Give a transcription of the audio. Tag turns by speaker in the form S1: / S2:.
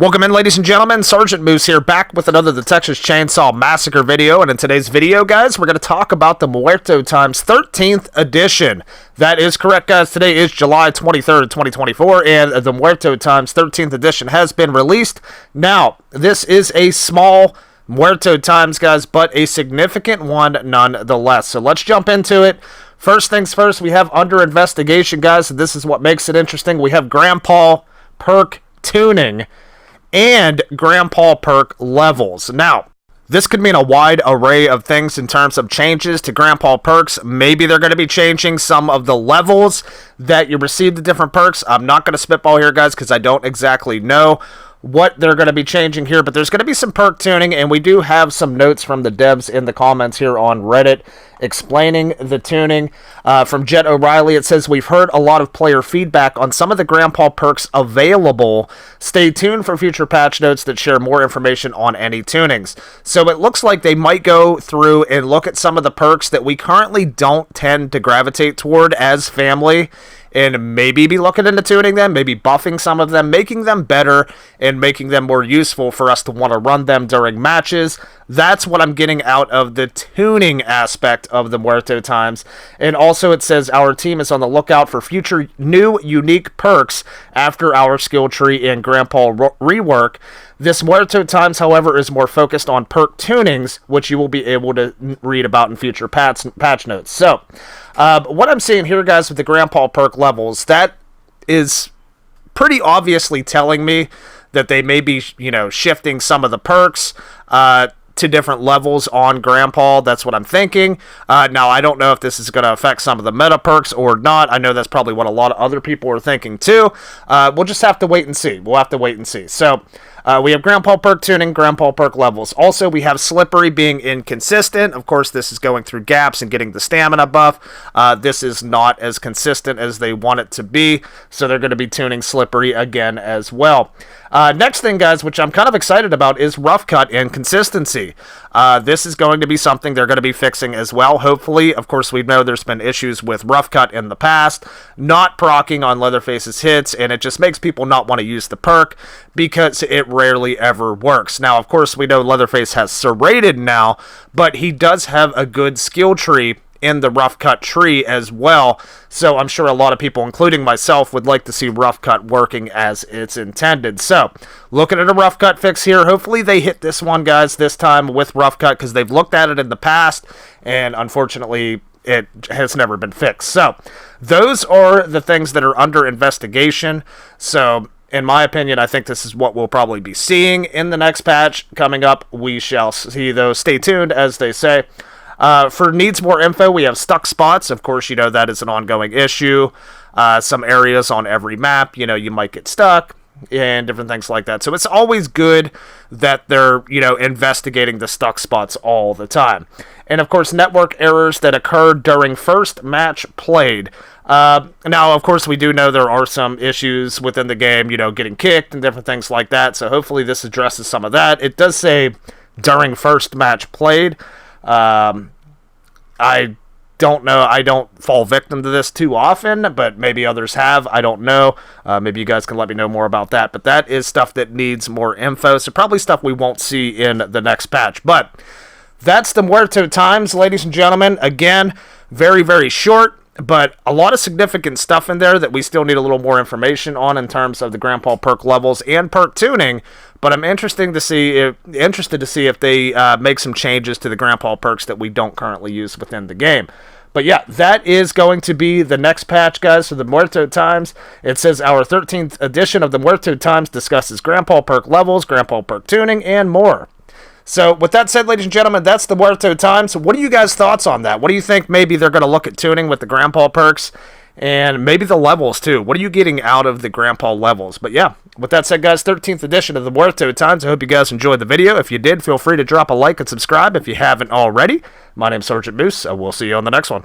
S1: Welcome in, ladies and gentlemen. Sergeant Moose here, back with another The Texas Chainsaw Massacre video. And in today's video, guys, we're going to talk about the Muerto times 13th edition. That is correct, guys. Today is July 23rd, 2024, and the Muerto times 13th edition has been released. Now, this is a small Muerto times, guys, but a significant one nonetheless. So let's jump into it. First things first, we have under investigation, guys. This is what makes it interesting. We have Grandpa perk tuning and Grandpa perk levels. Now, this could mean a wide array of things in terms of changes to Grandpa perks. Maybe they're going to be changing some of the levels that you receive the different perks. I'm not going to spitball here, guys, because I don't exactly know what they're going to be changing here, but there's going to be some perk tuning, and we do have some notes from the devs in the comments here on Reddit explaining the tuning. From Jet O'Reilly, it says, we've heard a lot of player feedback on some of the Grandpa perks available. Stay tuned for future patch notes that share more information on any tunings. So it looks like they might go through and look at some of the perks that we currently don't tend to gravitate toward as family, and maybe be looking into tuning them, maybe buffing some of them, making them better, and making them more useful for us to want to run them during matches. That's what I'm getting out of the tuning aspect of the Muerto times. And also it says our team is on the lookout for future new unique perks after our skill tree and Grandpa rework. This Muerto times, however, is more focused on perk tunings, which you will be able to read about in future patch notes. So, what I'm seeing here, guys, with the Grandpa perk levels, that is pretty obviously telling me that they may be, shifting some of the perks to different levels on Grandpa. That's what I'm thinking. Now, I don't know if this is going to affect some of the meta perks or not. I know that's probably what a lot of other people are thinking too. We'll just have to wait and see. We'll have to wait and see. So, we have Grandpa perk tuning, Grandpa perk levels. Also, we have Slippery being inconsistent. Of course, this is going through gaps and getting the stamina buff. This is not as consistent as they want it to be, so they're going to be tuning Slippery again as well. Next thing, guys, which I'm kind of excited about, is Rough Cut and consistency. This is going to be something they're going to be fixing as well, hopefully. Of course, we know there's been issues with Rough Cut in the past, not proccing on Leatherface's hits, and it just makes people not want to use the perk because it rarely ever works. Now, of course, we know Leatherface has serrated now, but he does have a good skill tree in the Rough Cut tree as well, so I'm sure a lot of people, including myself, would like to see Rough Cut working as it's intended. So, looking at a Rough Cut fix here. Hopefully they hit this one, guys, this time with Rough Cut, because they've looked at it in the past, and unfortunately it has never been fixed. So, those are the things that are under investigation. So, in my opinion, I think this is what we'll probably be seeing in the next patch coming up. We shall see, though. Stay tuned, as they say. For needs more info, we have stuck spots. Of course, that is an ongoing issue. Some areas on every map, you might get stuck and different things like that. So it's always good that they're, investigating the stuck spots all the time. And of course, network errors that occurred during first match played. Now, of course, we do know there are some issues within the game, getting kicked and different things like that. So hopefully this addresses some of that. It does say during first match played. I don't know. I don't fall victim to this too often, but maybe others have. I don't know. Maybe you guys can let me know more about that. But that is stuff that needs more info. So probably stuff we won't see in the next patch. But that's the Muerto times, ladies and gentlemen. Again, very, very short, but a lot of significant stuff in there that we still need a little more information on in terms of the Grandpa perk levels and perk tuning. But I'm interested to see if they make some changes to the Grandpa perks that we don't currently use within the game. But yeah, that is going to be the next patch, guys, for the Muerto times. It says our 13th edition of the Muerto times discusses Grandpa perk levels, Grandpa perk tuning, and more. So with that said, ladies and gentlemen, that's the Muerto times. What are you guys' thoughts on that? What do you think maybe they're going to look at tuning with the Grandpa perks? And maybe the levels, too. What are you getting out of the Grandpa levels? But yeah, with that said, guys, 13th edition of the Muerto times. I hope you guys enjoyed the video. If you did, feel free to drop a like and subscribe if you haven't already. My name's Sergeant Moose, and we'll see you on the next one.